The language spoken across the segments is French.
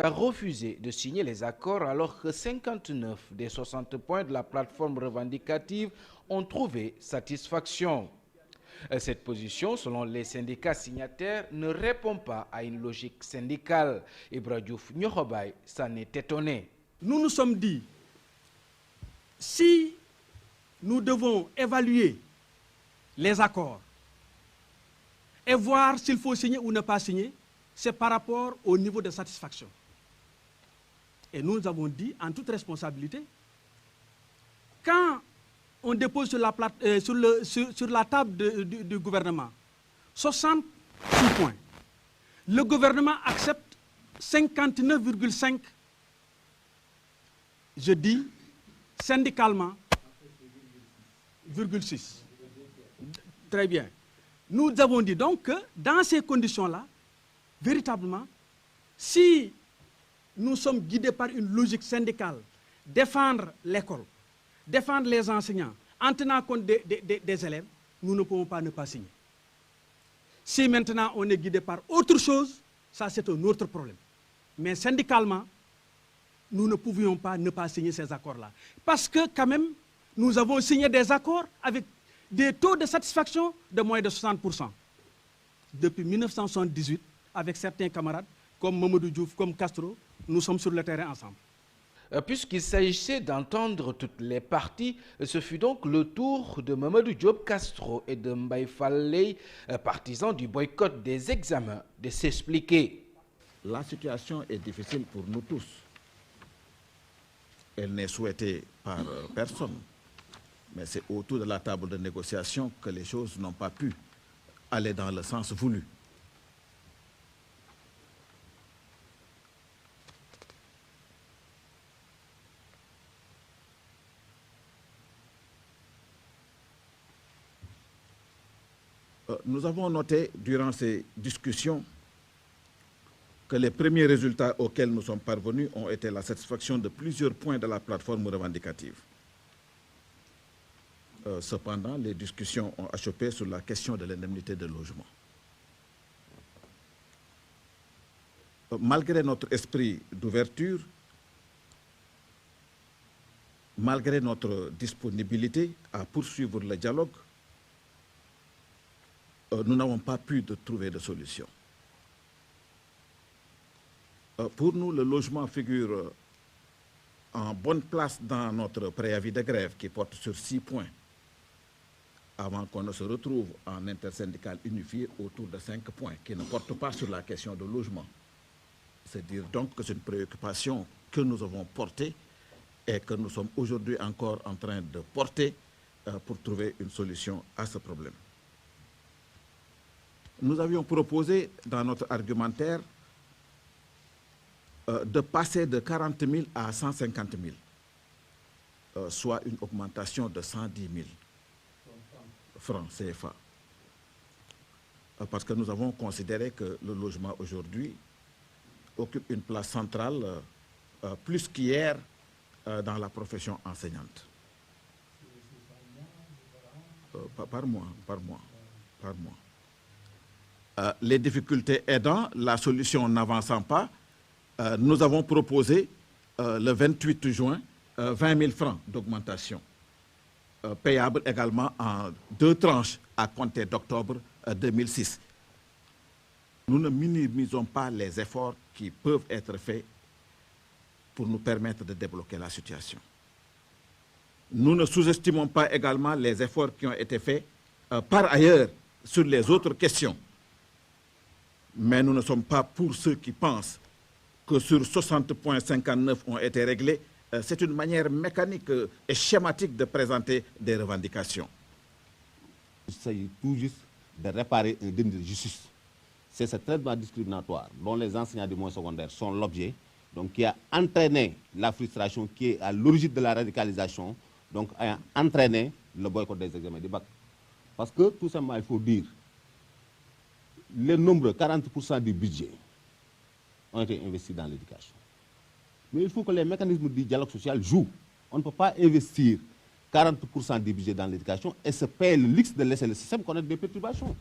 a refusé de signer les accords alors que 59 des 60 points de la plateforme revendicative ont trouvé satisfaction. Cette position, selon les syndicats signataires, ne répond pas à une logique syndicale. Ibra Diouf Nyokhobaye s'en est étonné. Nous nous sommes dit, si nous devons évaluer les accords et voir s'il faut signer ou ne pas signer, c'est par rapport au niveau de satisfaction. Et nous avons dit, en toute responsabilité, quand on dépose sur la table du gouvernement 66 points, le gouvernement accepte 59,5, je dis syndicalement, 0,6. Très bien. Nous avons dit donc que dans ces conditions-là, véritablement, si nous sommes guidés par une logique syndicale, défendre l'école, défendre les enseignants, en tenant compte des élèves, nous ne pouvons pas ne pas signer. Si maintenant on est guidé par autre chose, ça c'est un autre problème. Mais syndicalement, nous ne pouvions pas ne pas signer ces accords-là. Parce que quand même, nous avons signé des accords avec des taux de satisfaction de moins de 60%. Depuis 1978, avec certains camarades, comme Mamadou Diouf, comme Castro, nous sommes sur le terrain ensemble. Puisqu'il s'agissait d'entendre toutes les parties, ce fut donc le tour de Mamadou Diop Castro et de Mbaye Falley, partisans du boycott des examens, de s'expliquer. La situation est difficile pour nous tous. Elle n'est souhaitée par personne. Mais c'est autour de la table de négociation que les choses n'ont pas pu aller dans le sens voulu. Nous avons noté durant ces discussions que les premiers résultats auxquels nous sommes parvenus ont été la satisfaction de plusieurs points de la plateforme revendicative. Cependant, les discussions ont achoppé sur la question de l'indemnité de logement. Malgré notre esprit d'ouverture, malgré notre disponibilité à poursuivre le dialogue, nous n'avons pas pu trouver de solution. Pour nous, le logement figure en bonne place dans notre préavis de grève qui porte sur 6 points, avant qu'on ne se retrouve en intersyndical unifié autour de 5 points qui ne portent pas sur la question de logement. C'est dire donc que c'est une préoccupation que nous avons portée et que nous sommes aujourd'hui encore en train de porter pour trouver une solution à ce problème. Nous avions proposé dans notre argumentaire de passer de 40 000 à 150 000, soit une augmentation de 110 000 francs CFA. Parce que nous avons considéré que le logement aujourd'hui occupe une place centrale plus qu'hier dans la profession enseignante. Par mois. Les difficultés aidant, la solution n'avançant pas, nous avons proposé le 28 juin 20 000 francs d'augmentation, payable également en 2 tranches à compter d'octobre 2006. Nous ne minimisons pas les efforts qui peuvent être faits pour nous permettre de débloquer la situation. Nous ne sous-estimons pas également les efforts qui ont été faits par ailleurs sur les autres questions. Mais nous ne sommes pas pour ceux qui pensent que sur 60,59 ont été réglés. C'est une manière mécanique et schématique de présenter des revendications. Il s'agit tout juste de réparer un déni de justice. C'est ce traitement discriminatoire dont les enseignants du moyen secondaire sont l'objet, donc qui a entraîné la frustration qui est à l'origine de la radicalisation, donc a entraîné le boycott des examens du bac. Parce que tout simplement, il faut dire, les nombreux 40% du budget ont été investis dans l'éducation. Mais il faut que les mécanismes du dialogue social jouent. On ne peut pas investir 40% du budget dans l'éducation et se payer le luxe de laisser le système connaître des perturbations.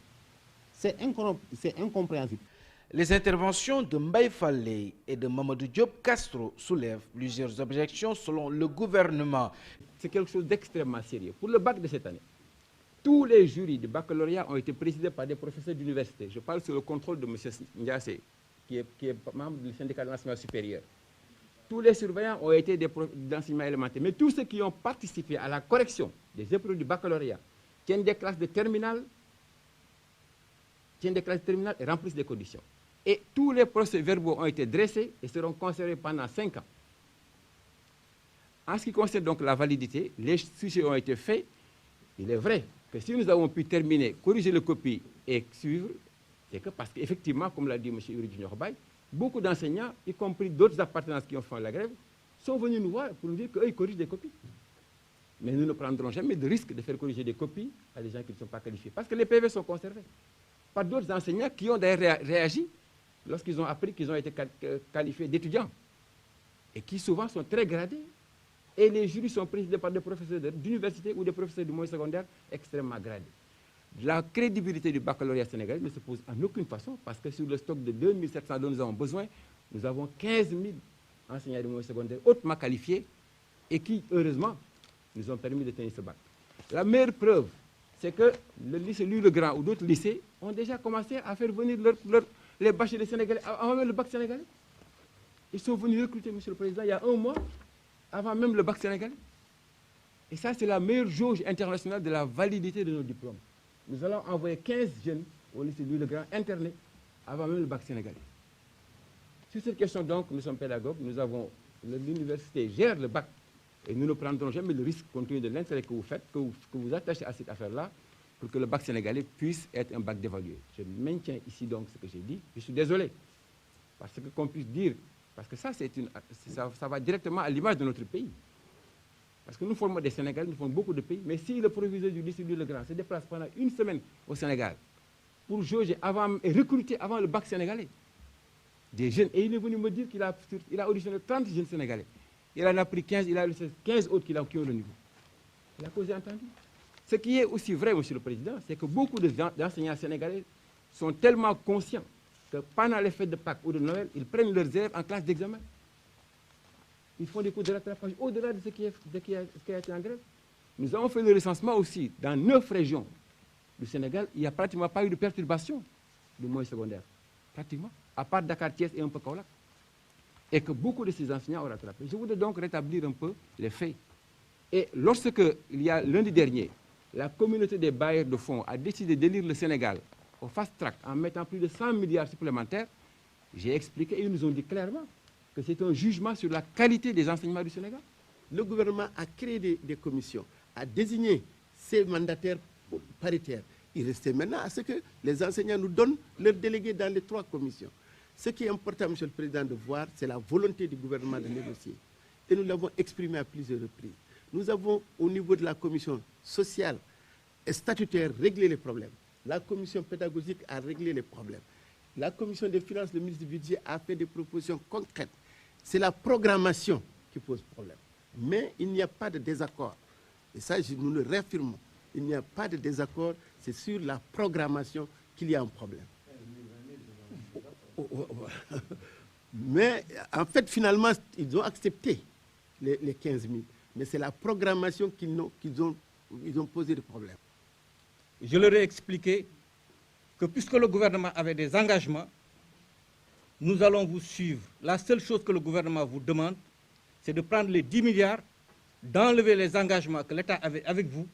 C'est incompréhensible. Les interventions de Mbaye Fallé et de Mamadou Diop Castro soulèvent plusieurs objections selon le gouvernement. C'est quelque chose d'extrêmement sérieux. Pour le bac de cette année, tous les jurys du baccalauréat ont été présidés par des professeurs d'université. Je parle sous le contrôle de M. Ndiassé, qui est membre du syndicat de l'enseignement supérieur. Tous les surveillants ont été des d'enseignement élémentaire. Mais tous ceux qui ont participé à la correction des épreuves du baccalauréat tiennent des classes de terminale, et remplissent des conditions. Et tous les procès-verbaux ont été dressés et seront conservés pendant 5 ans. En ce qui concerne donc la validité, les sujets ont été faits. Il est vrai que si nous avons pu terminer, corriger les copies et suivre, c'est que parce qu'effectivement, comme l'a dit M. Uri Junior-Bay, beaucoup d'enseignants, y compris d'autres appartenances qui ont fait la grève, sont venus nous voir pour nous dire qu'eux, ils corrigent des copies. Mais nous ne prendrons jamais de risque de faire corriger des copies à des gens qui ne sont pas qualifiés. Parce que les PV sont conservés par d'autres enseignants qui ont d'ailleurs réagi lorsqu'ils ont appris qu'ils ont été qualifiés d'étudiants et qui souvent sont très gradés. Et les jurys sont présidés par des professeurs d'université ou des professeurs du moyen secondaire extrêmement gradés. La crédibilité du baccalauréat sénégalais ne se pose en aucune façon parce que sur le stock de 2700 dont nous avons besoin, nous avons 15 000 enseignants du moyen secondaire hautement qualifiés et qui, heureusement, nous ont permis de tenir ce bac. La meilleure preuve, c'est que le lycée Louis-le-Grand ou d'autres lycées ont déjà commencé à faire venir les bacheliers sénégalais avant même le bac sénégalais. Ils sont venus recruter, Monsieur le Président, il y a 1 mois, avant même le bac sénégalais. Et ça, c'est la meilleure jauge internationale de la validité de nos diplômes. Nous allons envoyer 15 jeunes au lycée Louis-le-Grand internés avant même le bac sénégalais. Sur cette question, donc, nous sommes pédagogues, l'université gère le bac et nous ne prendrons jamais le risque, compte tenu de l'intérêt que vous faites, que vous attachez à cette affaire-là, pour que le bac sénégalais puisse être un bac dévalué. Je maintiens ici donc ce que j'ai dit. Je suis désolé, parce que qu'on puisse dire, parce que ça va directement à l'image de notre pays. Parce que nous formons des Sénégalais, nous formons beaucoup de pays, mais si le proviseur du lycée Louis-le-Grand se déplace pendant 1 semaine au Sénégal pour jauger et recruter avant le bac sénégalais des jeunes, et il est venu me dire qu'il a auditionné 30 jeunes Sénégalais. Il en a pris 15, il a laissé 15 autres qui ont le niveau. Il a causé entendu. Ce qui est aussi vrai, Monsieur le Président, c'est que beaucoup d'enseignants sénégalais sont tellement conscients que pendant les fêtes de Pâques ou de Noël, ils prennent leurs élèves en classe d'examen. Ils font des cours de rattrapage au-delà de ce qui a été en grève. Nous avons fait le recensement aussi dans 9 régions du Sénégal. Il n'y a pratiquement pas eu de perturbation du moyen secondaire. Pratiquement. À part Dakar, Thiès et un peu Kaolack. Et que beaucoup de ces enseignants ont rattrapé. Je voudrais donc rétablir un peu les faits. Et lorsque, il y a lundi dernier, la communauté des bailleurs de fonds a décidé d'élire le Sénégal au fast-track en mettant plus de 100 milliards supplémentaires, j'ai expliqué et ils nous ont dit clairement que c'est un jugement sur la qualité des enseignements du Sénégal. Le gouvernement a créé des commissions, a désigné ses mandataires paritaires. Il restait maintenant à ce que les enseignants nous donnent leurs délégués dans les 3 commissions. Ce qui est important, Monsieur le Président, de voir, c'est la volonté du gouvernement de négocier. Et nous l'avons exprimé à plusieurs reprises. Nous avons, au niveau de la commission sociale et statutaire, réglé les problèmes. La commission pédagogique a réglé les problèmes. La commission des finances, le ministre du Budget, a fait des propositions concrètes. C'est la programmation qui pose problème. Mais il n'y a pas de désaccord. Et ça, nous le réaffirmons. Il n'y a pas de désaccord, c'est sur la programmation qu'il y a un problème. Mais en fait, finalement, ils ont accepté les 15 000. Mais c'est la programmation qu'ils ont posé des problèmes. Je leur ai expliqué que puisque le gouvernement avait des engagements, nous allons vous suivre. La seule chose que le gouvernement vous demande, c'est de prendre les 10 milliards, d'enlever les engagements que l'État avait avec vous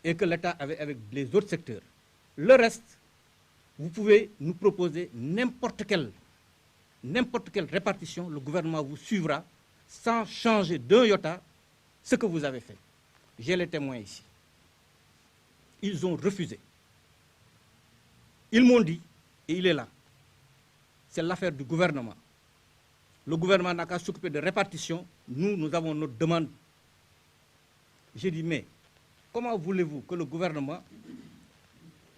et que l'État avait avec les autres secteurs. Le reste, vous pouvez nous proposer n'importe quelle répartition, le gouvernement vous suivra sans changer d'un iota ce que vous avez fait. J'ai les témoins ici. Ils ont refusé. Ils m'ont dit, et il est là, c'est l'affaire du gouvernement. Le gouvernement n'a qu'à s'occuper de répartition. Nous avons notre demande. J'ai dit, mais comment voulez-vous que le gouvernement,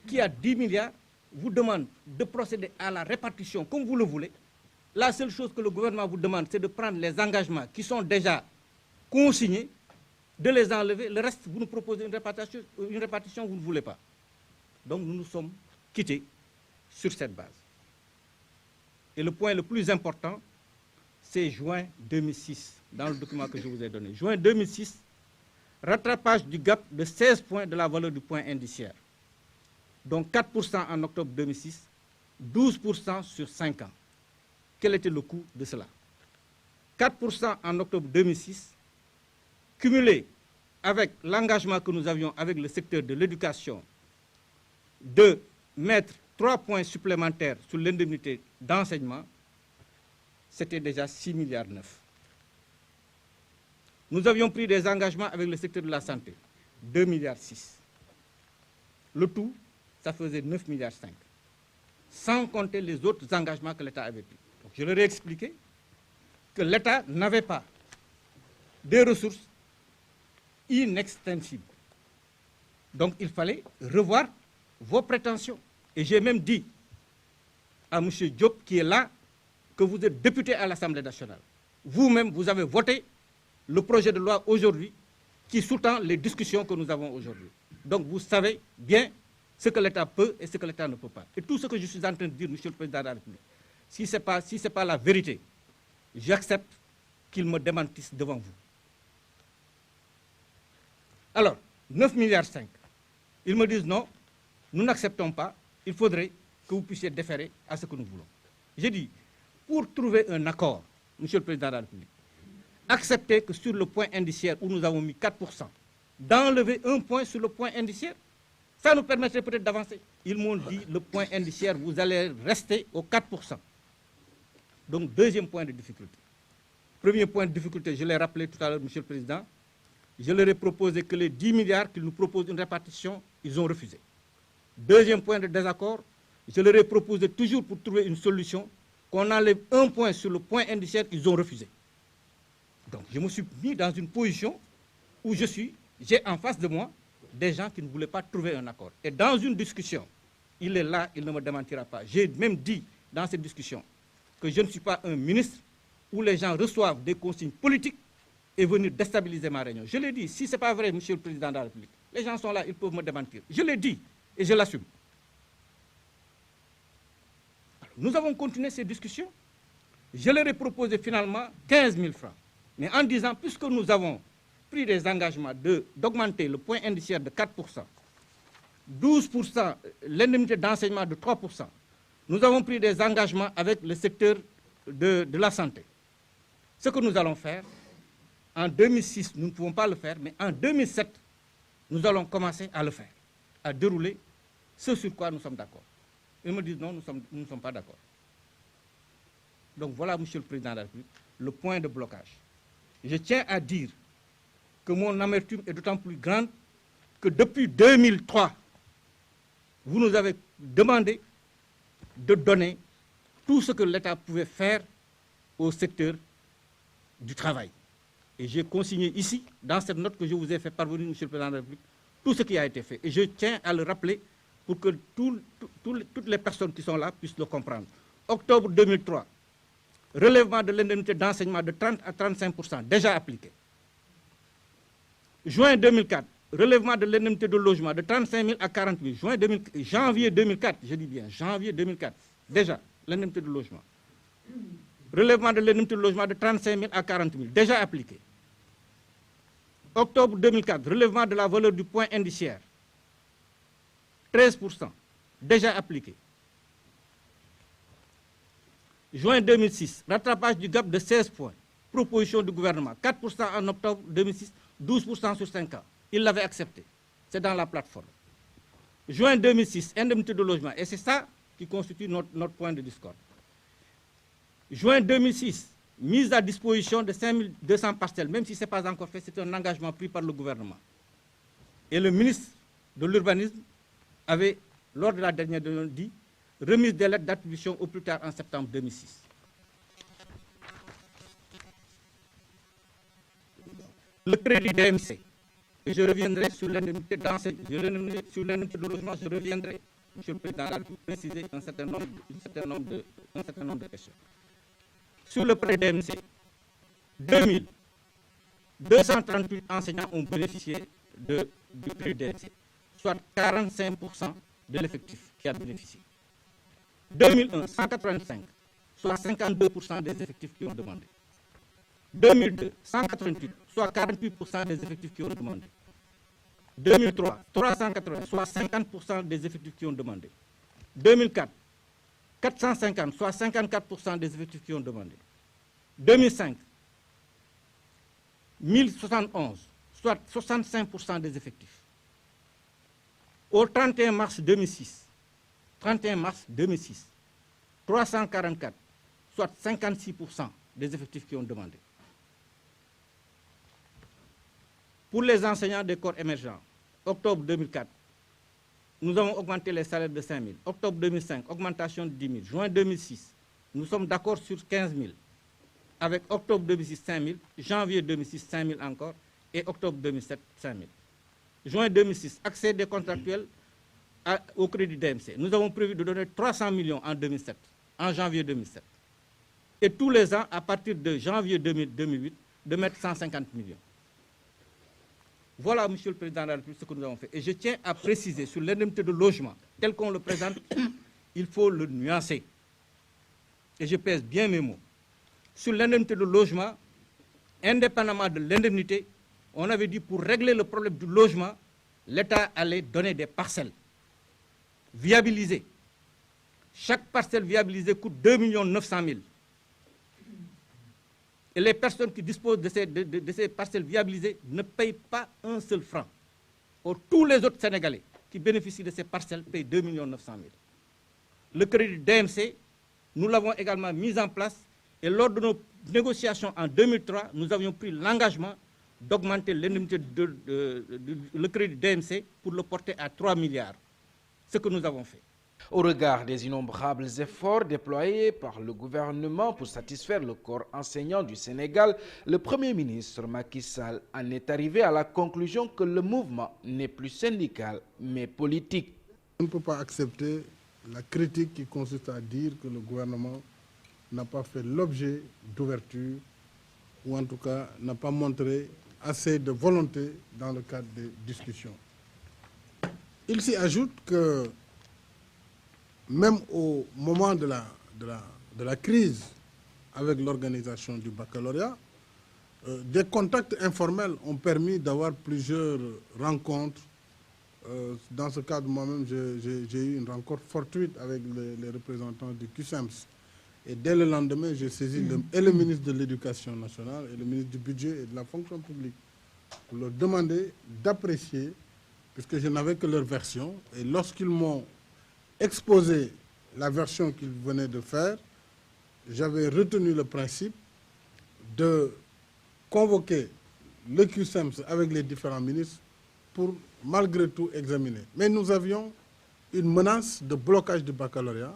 qui a 10 milliards, vous demande de procéder à la répartition comme vous le voulez? La seule chose que le gouvernement vous demande, c'est de prendre les engagements qui sont déjà consignés, de les enlever. Le reste, vous nous proposez une répartition, vous ne voulez pas. Donc nous nous sommes quittés sur cette base. Et le point le plus important, c'est juin 2006, dans le document que je vous ai donné. Juin 2006, rattrapage du gap de 16 points de la valeur du point indiciaire. Donc 4% en octobre 2006, 12% sur 5 ans. Quel était le coût de cela? 4% en octobre 2006, cumulé avec l'engagement que nous avions avec le secteur de l'éducation de mettre 3 points supplémentaires sur l'indemnité d'enseignement, c'était déjà 6,9 milliards. Nous avions pris des engagements avec le secteur de la santé, 2,6 milliards. Le tout, ça faisait 9,5 milliards, sans compter les autres engagements que l'État avait pris. Donc, je leur ai expliqué que l'État n'avait pas des ressources inextensibles. Donc, il fallait revoir vos prétentions. Et j'ai même dit à M. Diop, qui est là, que vous êtes député à l'Assemblée nationale. Vous-même, vous avez voté le projet de loi aujourd'hui qui sous-tend les discussions que nous avons aujourd'hui. Donc, vous savez bien ce que l'État peut et ce que l'État ne peut pas. Et tout ce que je suis en train de dire, Monsieur le Président de la République, si ce n'est pas la vérité, j'accepte qu'il me démentisse devant vous. Alors, 9,5 milliards. Ils me disent non, nous n'acceptons pas, il faudrait que vous puissiez déférer à ce que nous voulons. J'ai dit, pour trouver un accord, Monsieur le Président de la République, acceptez que sur le point indiciaire où nous avons mis 4%, d'enlever 1 point sur le point indiciaire, ça nous permettrait peut-être d'avancer. Ils m'ont dit, le point indiciaire, vous allez rester au 4%. Donc, deuxième point de difficulté. Premier point de difficulté, je l'ai rappelé tout à l'heure, Monsieur le Président, je leur ai proposé que les 10 milliards qu'ils nous proposent une répartition, ils ont refusé. Deuxième point de désaccord, je leur ai proposé toujours pour trouver une solution, qu'on enlève 1 point sur le point indiciaire, ils ont refusé. Donc, je me suis mis dans une position où j'ai en face de moi des gens qui ne voulaient pas trouver un accord. Et dans une discussion, il est là, il ne me démentira pas. J'ai même dit dans cette discussion que je ne suis pas un ministre où les gens reçoivent des consignes politiques et venir déstabiliser ma réunion. Je l'ai dit, si ce n'est pas vrai, Monsieur le Président de la République, les gens sont là, ils peuvent me démentir. Je l'ai dit et je l'assume. Nous avons continué ces discussions. Je leur ai proposé finalement 15 000 francs. Mais en disant, puisque nous avons pris des engagements d'augmenter le point indiciaire de 4%, 12%, l'indemnité d'enseignement de 3%, nous avons pris des engagements avec le secteur de la santé. Ce que nous allons faire, en 2006, nous ne pouvons pas le faire, mais en 2007, nous allons commencer à le faire, à dérouler ce sur quoi nous sommes d'accord. Ils me disent non, nous ne sommes pas d'accord. Donc voilà, Monsieur le Président de la République, le point de blocage. Je tiens à dire que mon amertume est d'autant plus grande que depuis 2003, vous nous avez demandé de donner tout ce que l'État pouvait faire au secteur du travail. Et j'ai consigné ici, dans cette note que je vous ai fait parvenir, Monsieur le Président de la République, tout ce qui a été fait. Et je tiens à le rappeler pour que toutes les personnes qui sont là puissent le comprendre. Octobre 2003, relèvement de l'indemnité d'enseignement de 30 à 35%, déjà appliqué. Juin 2004, relèvement de l'indemnité de logement de 35 000 à 40 000. Janvier 2004, je dis bien, janvier 2004, déjà, l'indemnité de logement. Relèvement de l'indemnité de logement de 35 000 à 40 000, déjà appliqué. Octobre 2004, relèvement de la valeur du point indiciaire, 13%, déjà appliqué. Juin 2006, rattrapage du gap de 16 points, proposition du gouvernement, 4% en octobre 2006, 12% sur 5 ans. Il l'avait accepté, c'est dans la plateforme. Juin 2006, indemnité de logement, et c'est ça qui constitue notre point de discorde. Juin 2006, mise à disposition de 5200 parcelles, même si ce n'est pas encore fait, c'est un engagement pris par le gouvernement. Et le ministre de l'Urbanisme avait, lors de la dernière réunion, dit remise des lettres d'attribution au plus tard en septembre 2006. Le crédit DMC, je reviendrai sur l'indemnité d'enseignement, sur l'indemnité de logement, je reviendrai, Monsieur le Président, pour préciser un certain nombre de questions. Sur le prêt DMC, 2238 enseignants ont bénéficié du prêt DMC, soit 45% de l'effectif qui a bénéficié. 2001, 185. soit 52% des effectifs qui ont demandé. 2002, 188, soit 48% des effectifs qui ont demandé. 2003, 380, soit 50% des effectifs qui ont demandé. 2004, 450, soit 54% des effectifs qui ont demandé. 2005, 1071, soit 65% des effectifs. Au 31 mars 2006, 344, soit 56% des effectifs qui ont demandé. Pour les enseignants des corps émergents, octobre 2004, nous avons augmenté les salaires de 5 000. Octobre 2005, augmentation de 10 000. Juin 2006, nous sommes d'accord sur 15 000. Avec octobre 2006, 5 000. Janvier 2006, 5 000 encore. Et octobre 2007, 5 000. Juin 2006, accès des contractuels au crédit DMC. Nous avons prévu de donner 300 millions en 2007, en janvier 2007. Et tous les ans, à partir de janvier 2008, de mettre 150 millions. Voilà, Monsieur le Président de la République, ce que nous avons fait. Et je tiens à préciser sur l'indemnité de logement, tel qu'on le présente, il faut le nuancer. Et je pèse bien mes mots. Sur l'indemnité de logement, indépendamment de l'indemnité, on avait dit pour régler le problème du logement, l'État allait donner des parcelles viabilisées. Chaque parcelle viabilisée coûte 2 900 000. Et les personnes qui disposent de ces parcelles viabilisées ne payent pas un seul franc. Or, tous les autres Sénégalais qui bénéficient de ces parcelles payent 2 900 000. Le crédit DMC, nous l'avons également mis en place et lors de nos négociations en 2003, nous avions pris l'engagement d'augmenter l'indemnité le crédit DMC pour le porter à 3 milliards. Ce que nous avons fait. Au regard des innombrables efforts déployés par le gouvernement pour satisfaire le corps enseignant du Sénégal, le Premier ministre Macky Sall en est arrivé à la conclusion que le mouvement n'est plus syndical, mais politique. On ne peut pas accepter la critique qui consiste à dire que le gouvernement n'a pas fait l'objet d'ouverture, ou en tout cas n'a pas montré assez de volonté dans le cadre des discussions. Il s'y ajoute que même au moment de la crise avec l'organisation du baccalauréat, des contacts informels ont permis d'avoir plusieurs rencontres. Dans ce cadre, moi-même, j'ai eu une rencontre fortuite avec les représentants du QSEMS. Et dès le lendemain, j'ai saisi le ministre de l'Éducation nationale et le ministre du Budget et de la fonction publique pour leur demander d'apprécier, puisque je n'avais que leur version, et lorsqu'ils m'ont exposé la version qu'ils venaient de faire, j'avais retenu le principe de convoquer le QSEMS avec les différents ministres pour malgré tout examiner. Mais nous avions une menace de blocage du baccalauréat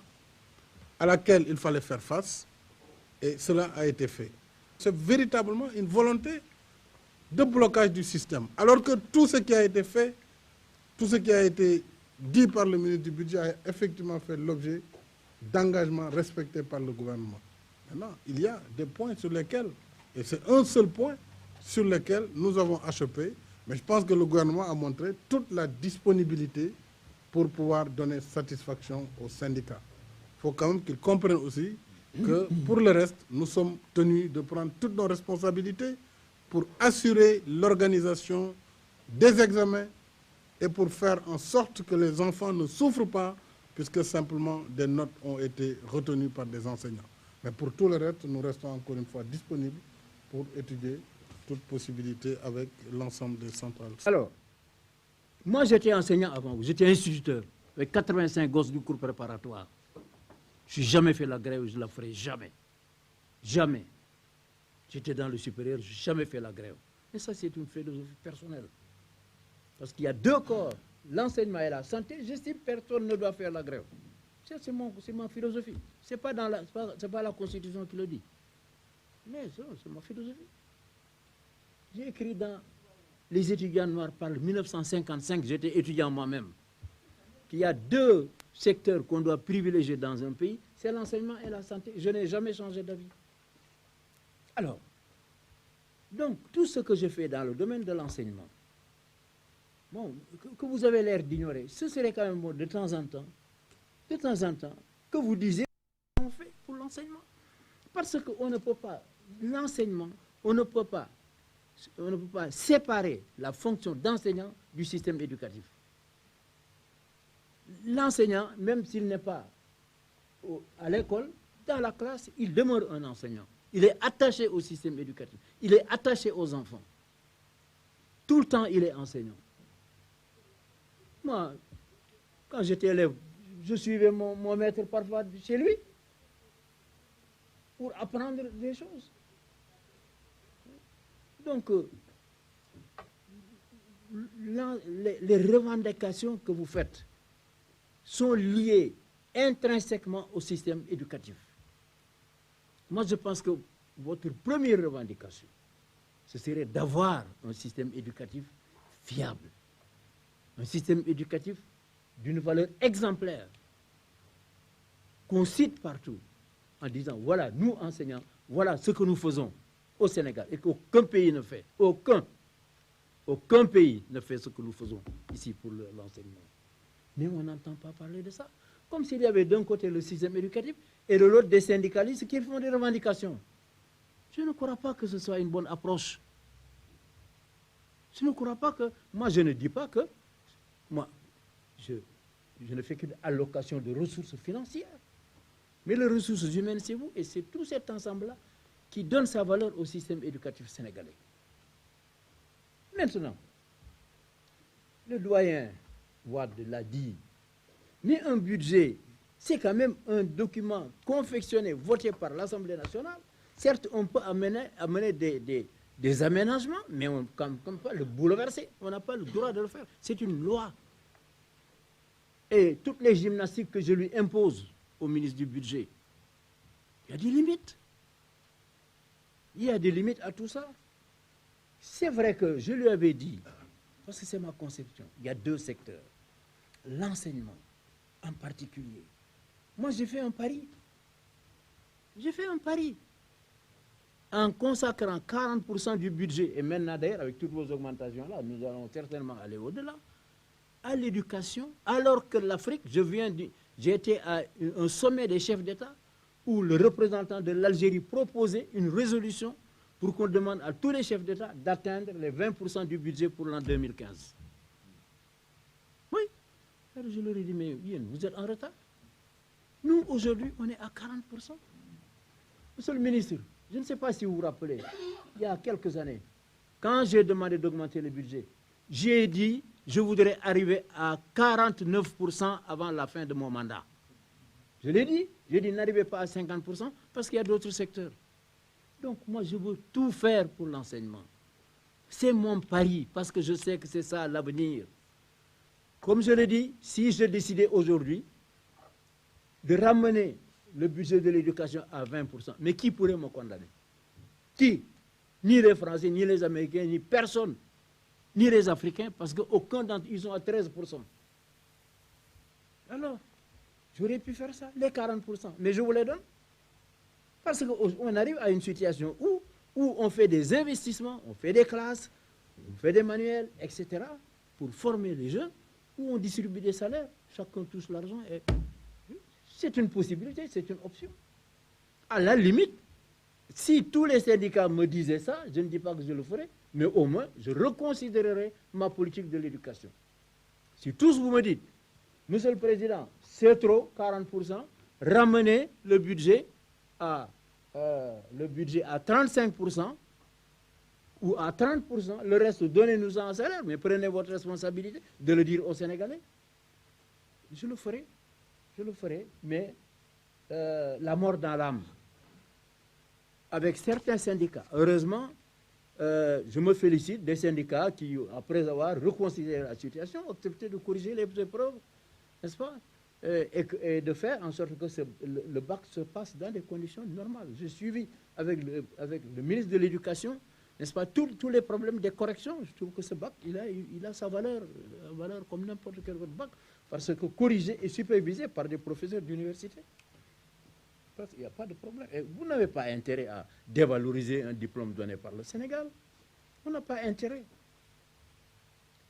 à laquelle il fallait faire face et cela a été fait. C'est véritablement une volonté de blocage du système. Alors que tout ce qui a été fait, tout ce qui a été dit par le ministre du Budget a effectivement fait l'objet d'engagements respectés par le gouvernement. Maintenant, il y a des points sur lesquels, et c'est un seul point sur lequel nous avons achevé, mais je pense que le gouvernement a montré toute la disponibilité pour pouvoir donner satisfaction aux syndicats. Il faut quand même qu'ils comprennent aussi que pour le reste, nous sommes tenus de prendre toutes nos responsabilités pour assurer l'organisation des examens et pour faire en sorte que les enfants ne souffrent pas puisque simplement des notes ont été retenues par des enseignants. Mais pour tout le reste, nous restons encore une fois disponibles pour étudier toute possibilité avec l'ensemble des centrales. Alors, moi j'étais enseignant avant vous, j'étais instituteur avec 85 gosses du cours préparatoire. Je n'ai jamais fait la grève, je ne la ferai jamais. Jamais. J'étais dans le supérieur, je n'ai jamais fait la grève. Et ça, c'est une philosophie personnelle. Parce qu'il y a deux corps, l'enseignement et la santé, j'estime que personne ne doit faire la grève. C'est ma philosophie. Ce n'est pas la Constitution qui le dit. Mais c'est ma philosophie. J'ai écrit dans Les étudiants noirs parlent 1955, j'étais étudiant moi-même, qu'il y a deux secteurs qu'on doit privilégier dans un pays, c'est l'enseignement et la santé. Je n'ai jamais changé d'avis. Alors, donc, tout ce que je fais dans le domaine de l'enseignement, bon, que vous avez l'air d'ignorer, ce serait quand même bon de temps en temps, que vous disiez ce qu'on fait pour l'enseignement. Parce qu'on ne peut pas, l'enseignement, on ne peut pas séparer la fonction d'enseignant du système éducatif. L'enseignant, même s'il n'est pas à l'école, dans la classe, il demeure un enseignant. Il est attaché au système éducatif. Il est attaché aux enfants. Tout le temps, il est enseignant. Moi, quand j'étais élève, je suivais mon maître parfois chez lui pour apprendre des choses. Donc, les revendications que vous faites sont liées intrinsèquement au système éducatif. Moi, je pense que votre première revendication, ce serait d'avoir un système éducatif fiable, un système éducatif d'une valeur exemplaire, qu'on cite partout, en disant, voilà, nous enseignants, voilà ce que nous faisons au Sénégal, et qu'aucun pays ne fait, aucun pays ne fait ce que nous faisons ici pour l'enseignement. Mais on n'entend pas parler de ça. Comme s'il y avait d'un côté le système éducatif et de l'autre des syndicalistes qui font des revendications. Je ne crois pas que ce soit une bonne approche. Je ne crois pas que... Moi, je ne dis pas que... Moi, je ne fais qu'une allocation de ressources financières. Mais les ressources humaines, c'est vous. Et c'est tout cet ensemble-là qui donne sa valeur au système éducatif sénégalais. Maintenant, le doyen Wade l'a dit, mais un budget, c'est quand même un document confectionné, voté par l'Assemblée nationale. Certes, on peut amener des aménagements, mais on ne peut pas le bouleverser. On n'a pas le droit de le faire. C'est une loi. Et toutes les gymnastiques que je lui impose au ministre du Budget, il y a des limites. Il y a des limites à tout ça. C'est vrai que je lui avais dit, parce que c'est ma conception, il y a deux secteurs. L'enseignement, en particulier. Moi, j'ai fait un pari. J'ai fait un pari. En consacrant 40% du budget, et maintenant d'ailleurs, avec toutes vos augmentations-là, nous allons certainement aller au-delà, à l'éducation, alors que l'Afrique, j'ai été à un sommet des chefs d'État où le représentant de l'Algérie proposait une résolution pour qu'on demande à tous les chefs d'État d'atteindre les 20% du budget pour l'an 2015. Oui. Alors je leur ai dit, mais vous êtes en retard. Nous, aujourd'hui, on est à 40%. Monsieur le ministre, je ne sais pas si vous vous rappelez, il y a quelques années, quand j'ai demandé d'augmenter le budget, j'ai dit, je voudrais arriver à 49% avant la fin de mon mandat. Je l'ai dit, j'ai dit, n'arrivez pas à 50% parce qu'il y a d'autres secteurs. Donc moi, je veux tout faire pour l'enseignement. C'est mon pari parce que je sais que c'est ça l'avenir. Comme je l'ai dit, si je décidais aujourd'hui de ramener le budget de l'éducation à 20%, mais qui pourrait me condamner? Qui? Ni les Français, ni les Américains, ni personne, ni les Africains, parce qu'aucun d'entre eux, ils sont à 13%. Alors, j'aurais pu faire ça, les 40%, mais je vous les donne. Parce qu'on arrive à une situation où on fait des investissements, on fait des classes, on fait des manuels, etc., pour former les jeunes, où on distribue des salaires, chacun touche l'argent. C'est une possibilité, c'est une option. À la limite, si tous les syndicats me disaient ça, je ne dis pas que je le ferai, mais au moins, je reconsidérerai ma politique de l'éducation. Si tous vous me dites, Monsieur le Président, c'est trop, 40%, ramenez le budget à 35% ou à 30%, le reste, donnez-nous en salaire, mais prenez votre responsabilité de le dire aux Sénégalais. Je le ferai, mais la mort dans l'âme. Avec certains syndicats, heureusement, je me félicite des syndicats qui, après avoir reconsidéré la situation, ont accepté de corriger les épreuves, n'est-ce pas, et de faire en sorte que le bac se passe dans des conditions normales. J'ai suivi avec le ministre de l'Éducation, n'est-ce pas, tous les problèmes des corrections. Je trouve que ce bac, il a sa valeur comme n'importe quel autre bac, parce que corrigé et supervisé par des professeurs d'université. Il n'y a pas de problème. Et vous n'avez pas intérêt à dévaloriser un diplôme donné par le Sénégal. On n'a pas intérêt.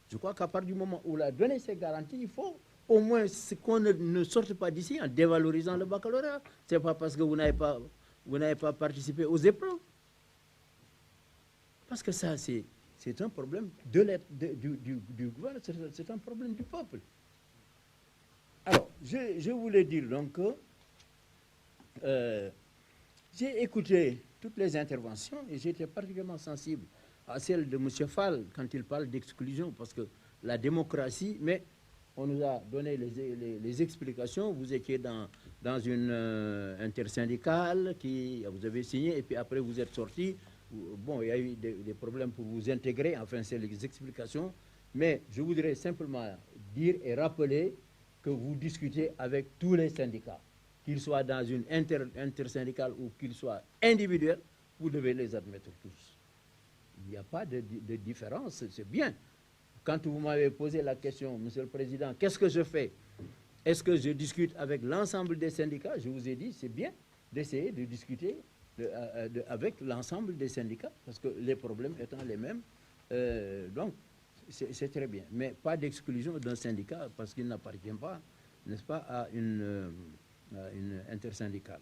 Je crois qu'à partir du moment où on a donné ces garanties, il faut au moins qu'on ne sorte pas d'ici en dévalorisant le baccalauréat. Ce n'est pas parce que vous n'avez pas vous n'avez pas participé aux épreuves. Parce que ça, c'est un problème du gouvernement, c'est un problème du peuple. Alors, je voulais dire donc que j'ai écouté toutes les interventions et j'étais particulièrement sensible à celle de M. Fall quand il parle d'exclusion, parce que la démocratie, mais on nous a donné les explications, vous étiez dans une intersyndicale qui vous avez signé et puis après vous êtes sorti. Bon, il y a eu des problèmes pour vous intégrer, enfin c'est les explications, mais je voudrais simplement dire et rappeler que vous discutez avec tous les syndicats, qu'ils soient dans une intersyndicale ou qu'ils soient individuels, vous devez les admettre tous. Il n'y a pas de différence, c'est bien. Quand vous m'avez posé la question, Monsieur le Président, qu'est-ce que je fais? Est-ce que je discute avec l'ensemble des syndicats? Je vous ai dit, c'est bien d'essayer de discuter avec l'ensemble des syndicats, parce que les problèmes étant les mêmes, donc c'est très bien. Mais pas d'exclusion d'un syndicat, parce qu'il n'appartient pas, n'est-ce pas, à une intersyndicale.